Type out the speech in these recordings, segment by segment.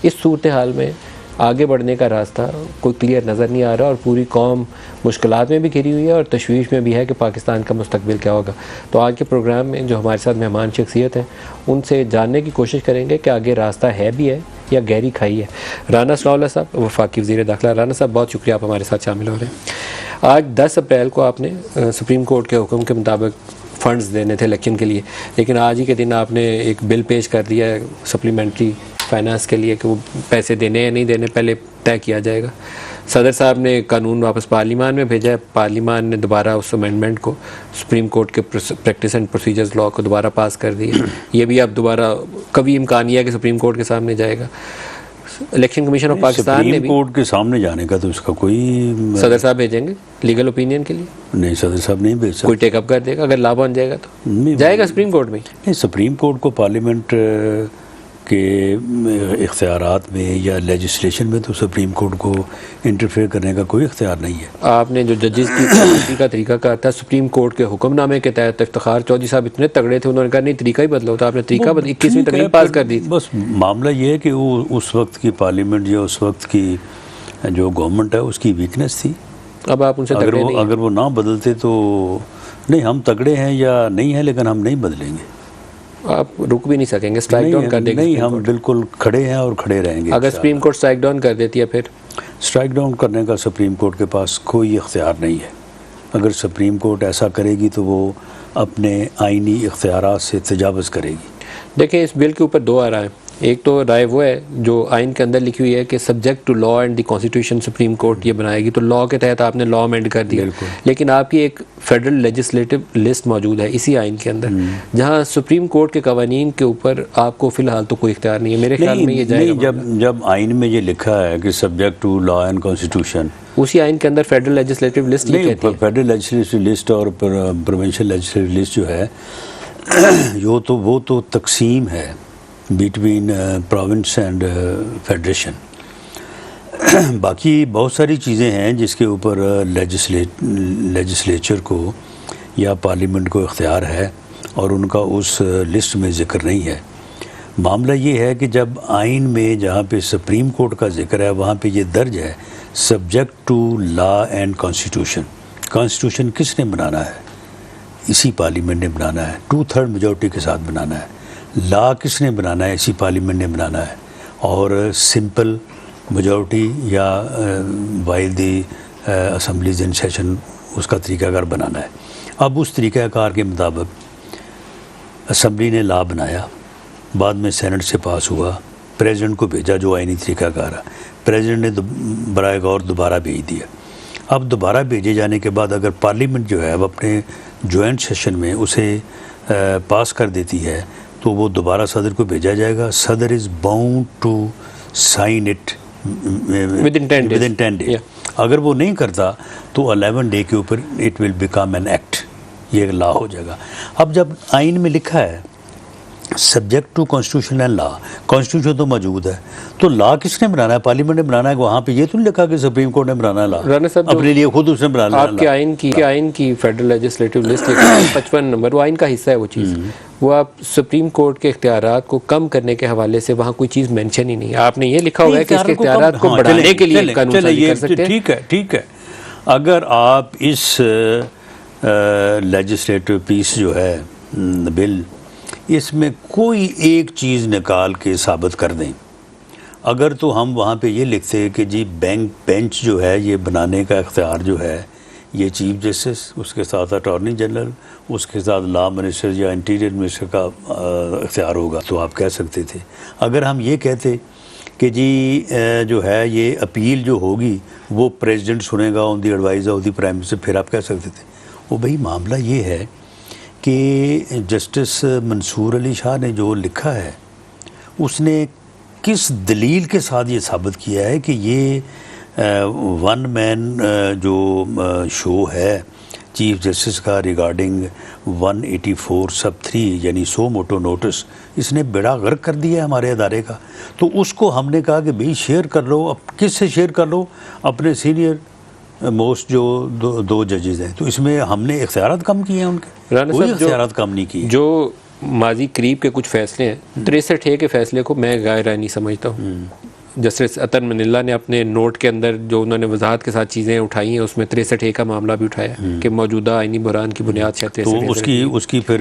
इस सूरत हाल में आगे बढ़ने का रास्ता कोई क्लियर नज़र नहीं आ रहा और पूरी कौम मुश्किलात में भी घिरी हुई है और तशवीश में भी है कि पाकिस्तान का मुस्तकबिल क्या होगा। तो आज के प्रोग्राम में जो हमारे साथ मेहमान शख्सियत हैं उनसे जानने की कोशिश करेंगे कि आगे रास्ता है भी है या गहरी खाई है। राना सनाउल्लाह साहब, वफाकी वज़ीर दाखिला। राना साहब, बहुत शुक्रिया आप हमारे साथ शामिल हो रहे हैं। आज 10 अप्रैल को आपने सुप्रीम कोर्ट के हुक्म के मुताबिक फ़ंड्स देने थे इलेक्शन के लिए, लेकिन आज ही के दिन आपने एक बिल पेश कर दिया है सप्लीमेंट्री फाइनेंस के लिए कि वो पैसे देने या नहीं देने पहले तय किया जाएगा। सदर साहब ने कानून वापस पार्लियामान में भेजा है, पार्लियामान ने दोबारा उस अमेंडमेंट को सुप्रीम कोर्ट के प्रैक्टिस एंड प्रोसीजर्स लॉ को दोबारा पास कर दिया। ये भी अब दोबारा कभी इम्कान है कि सुप्रीम कोर्ट के सामने जाएगा। इलेक्शन कमीशन ऑफ पाकिस्तान ने भी कोर्ट के सामने जाने का तो उसका कोई सदर साहब भेजेंगे लीगल ओपिनियन के लिए? नहीं, सदर साहब नहीं भेज सकते। कोई टेकअप कर देगा अगर लाभ बन जाएगा तो जाएगा सुप्रीम कोर्ट में? नहीं, सुप्रीम कोर्ट को पार्लियामेंट के इख्तियारात में या लेजिस्लेशन में तो सुप्रीम कोर्ट को इंटरफेयर करने का कोई इख्तियार नहीं है। आपने जो जजेस की का तरीका कहा था सुप्रीम कोर्ट के हुक्मनामे के तहत, इफ्तिखार चौधरी साहब इतने तगड़े थे, उन्होंने कहा नहीं तरीका ही बदलो, तो आपने तरीका 21वीं तकरीर पास कर दी। बस मामला ये है कि वो उस वक्त की पार्लियामेंट या उस वक्त की जो गवर्नमेंट है उसकी वीकनेस थी। अब आप उनसे अगर वो ना बदलते तो नहीं, हम तगड़े हैं या नहीं है, लेकिन हम नहीं बदलेंगे। आप रुक भी नहीं सकेंगे, स्ट्राइक डाउन कर देंगे? नहीं, हम बिल्कुल खड़े हैं और खड़े रहेंगे। अगर सुप्रीम कोर्ट स्ट्राइक डाउन कर देती है फिर? स्ट्राइक डाउन करने का सुप्रीम कोर्ट के पास कोई इख्तियार नहीं है। अगर सुप्रीम कोर्ट ऐसा करेगी तो वो अपने आइनी इख्तियारात से तजावज़ करेगी। देखिए, इस बिल के ऊपर दो आ रहा है। एक तो राय वो है जो आइन के अंदर लिखी हुई है कि subject to law and the constitution supreme court ये बनाएगी, तो लॉ के तहत आपने लॉ अमेंड कर दिया। लेकिन आपकी एक फेडरल लेजिस्लेटिव लिस्ट मौजूद है इसी आइन के अंदर जहां सुप्रीम कोर्ट के कवानीन के ऊपर आपको फिलहाल तो कोई इख्तियार नहीं है। मेरे ख्याल में ये जाएगा। जब आइन में ये लिखा है कि subject to law and constitution, उसी आइन के अंदर फेडरल लेजिस्लेटिव लिस्ट नहीं कहती है। फेडरल लेजिस्लेटिव लिस्ट और प्रोविंशियल लेजिस्लेटिव लिस्ट जो है वो तो तकसीम है बिटवीन प्रोविंस एंड फेडरेशन। बाकी बहुत सारी चीज़ें हैं जिसके ऊपर लेजिस्लेचर को या पार्लियामेंट को इख्तियार है और उनका उस लिस्ट में ज़िक्र नहीं है। मामला ये है कि जब आइन में जहाँ पे सुप्रीम कोर्ट का जिक्र है वहाँ पे ये दर्ज है subject to law and constitution. Constitution किसने बनाना है? इसी पार्लियामेंट ने बनाना है, 2/3 मेजॉरिटी के साथ बनाना है। लॉ किसने बनाना है? इसी पार्लियामेंट ने बनाना है। और सिंपल मेजॉरिटी या while the assemblies in session उसका तरीक़ाकार बनाना है। अब उस तरीक़ाकार के मुताबिक असम्बली ने लॉ बनाया, बाद में सेनेट से पास हुआ, प्रेसिडेंट को भेजा जो आइनी तरीक़ाकार है, प्रेसिडेंट ने बराए गौर दोबारा भेज दिया। अब दोबारा भेजे जाने के बाद अगर पार्लियामेंट जो है अब अपने जॉइंट सेशन में उसे पास कर देती है तो वो दोबारा सदर को भेजा जाएगा। सदर is bound to sign it within 10 days. अगर वो नहीं करता तो 11 डे के ऊपर it will become an act, ये लॉ हो जाएगा। अब जब आइन में लिखा है subject to constitution and law, constitution तो मौजूद है, तो लॉ किसने बनाना है? पार्लियामेंट ने बनाना है। वहाँ पे ये तो नहीं लिखा कि सुप्रीम कोर्ट ने बनाना है लॉ, अपने लिए खुद उसने बनाना है। आपके आइन की फेडरल लेजिस्लेटिव लिस्ट 55 नंबर, वो आइन का हिस्सा है वो चीज़। वो आप सुप्रीम कोर्ट के इख्तियारात को कम करने के हवाले से वहाँ कोई चीज़ मेंशन ही नहीं है। आपने ये लिखा हुआ है कि इसके इख्तियारात को बढ़ाने के लिए कानून जारी कर सकते हैं। ठीक है। अगर आप इस लेजिस्लेटिव पीस जो है बिल, इसमें कोई एक चीज़ निकाल के साबित कर दें, अगर तो हम वहाँ पे ये लिखते हैं कि जी बेंच जो है ये बनाने का इख्तियार जो है ये चीफ जस्टिस, उसके साथ अटॉर्नी जनरल, उसके साथ लॉ मिनिस्टर या इंटीरियर मिनिस्टर का इख्तियार होगा, तो आप कह सकते थे। अगर हम ये कहते कि जी जो है ये अपील जो होगी वो प्रेसिडेंट सुनेगा on the advice of the prime minister, फिर आप कह सकते थे। वो भाई मामला ये है कि जस्टिस मंसूर अली शाह ने जो लिखा है उसने किस दलील के साथ ये साबित किया है कि ये वन मैन जो शो है चीफ जस्टिस का रिगार्डिंग 184 सब 3 यानी सो मोटो नोटिस, इसने बेड़ा गर्क कर दिया है हमारे अदारे का। तो उसको हमने कहा कि भाई शेयर कर लो। अब किस से शेयर कर लो? अपने सीनियर मोस्ट जो दो जजेज़ हैं। तो इसमें हमने इख्तियारात कम किए हैं उनके, कोई इख्तियारात कम नहीं किए। जो माजी करीब के कुछ फैसले हैं, 63 के फैसले को मैं गैर आईनी समझता हूँ। जस्टिस अतर मनिल्ला ने अपने नोट के अंदर जो उन्होंने वजाहत के साथ चीज़ें उठाई हैं उसमें 63A का मामला भी उठाया कि मौजूदा आइनी बुरान की बुनियाद शायद 63A तो उसकी फिर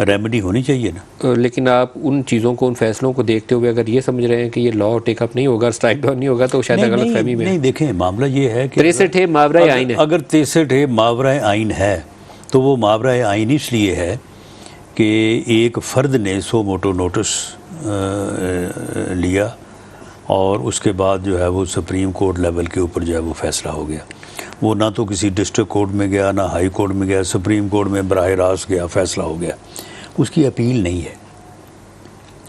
रेमेडी होनी चाहिए ना। लेकिन आप उन चीज़ों को, उन फैसलों को देखते हुए अगर ये समझ रहे हैं कि ये लॉ टेकअप नहीं होगा, स्ट्राइक डाउन नहीं होगा, तो शायद गलत फहमी में। नहीं, देखें मामला ये है कि 63A मावरा आइन है। अगर 63A मावरा आइन है तो वो मावरा आइन इसलिए है कि एक फ़र्द ने सो मोटो नोटिस लिया और उसके बाद जो है वो सुप्रीम कोर्ट लेवल के ऊपर जो है वो फ़ैसला हो गया। वो ना तो किसी डिस्ट्रिक्ट कोर्ट में गया, ना हाई कोर्ट में गया, सुप्रीम कोर्ट में बराह रास्त गया, फ़ैसला हो गया। उसकी अपील नहीं है।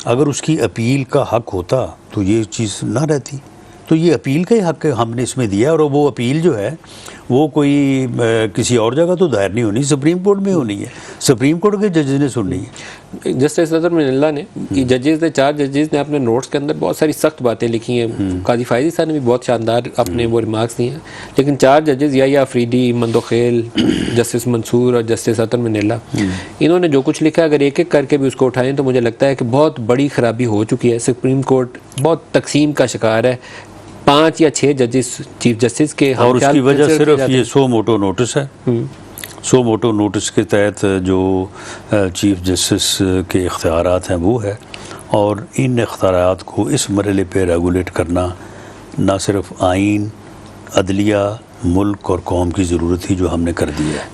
अगर उसकी अपील का हक होता तो ये चीज़ ना रहती। तो ये अपील का ही हक हमने इसमें दिया, और वो अपील जो है वो कोई किसी और जगह तो दायर नहीं होनी, सुप्रीम कोर्ट में होनी है, सुप्रीम कोर्ट के जजेस ने सुननी है। जस्टिस अतर मनिल्ला ने कि जजेस ने, 4 जजेस ने अपने नोट्स के अंदर बहुत सारी सख्त बातें लिखी हैं। काजी फायजी साहब ने भी बहुत शानदार अपने वो रिमार्क्स दिए हैं, लेकिन 4 जजेस या अफरीदी, मंदोखेल, जस्टिस मंसूर और जस्टिस अतर मनिल्ला, इन्होंने जो कुछ लिखा है अगर एक एक करके भी उसको उठाएं तो मुझे लगता है कि बहुत बड़ी खराबी हो चुकी है। सुप्रीम कोर्ट बहुत तकसीम का शिकार है। 5 या 6 जजेस चीफ जस्टिस के, और उसकी वजह सिर्फ ये सो मोटो नोटिस है। सो मोटो नोटिस के तहत जो चीफ जस्टिस के इख्तियारात हैं वो है, और इन इख्तियारात को इस मरहले पे रेगुलेट करना ना सिर्फ आइन, अदलिया, मुल्क और कौम की ज़रूरत थी, जो हमने कर दी है।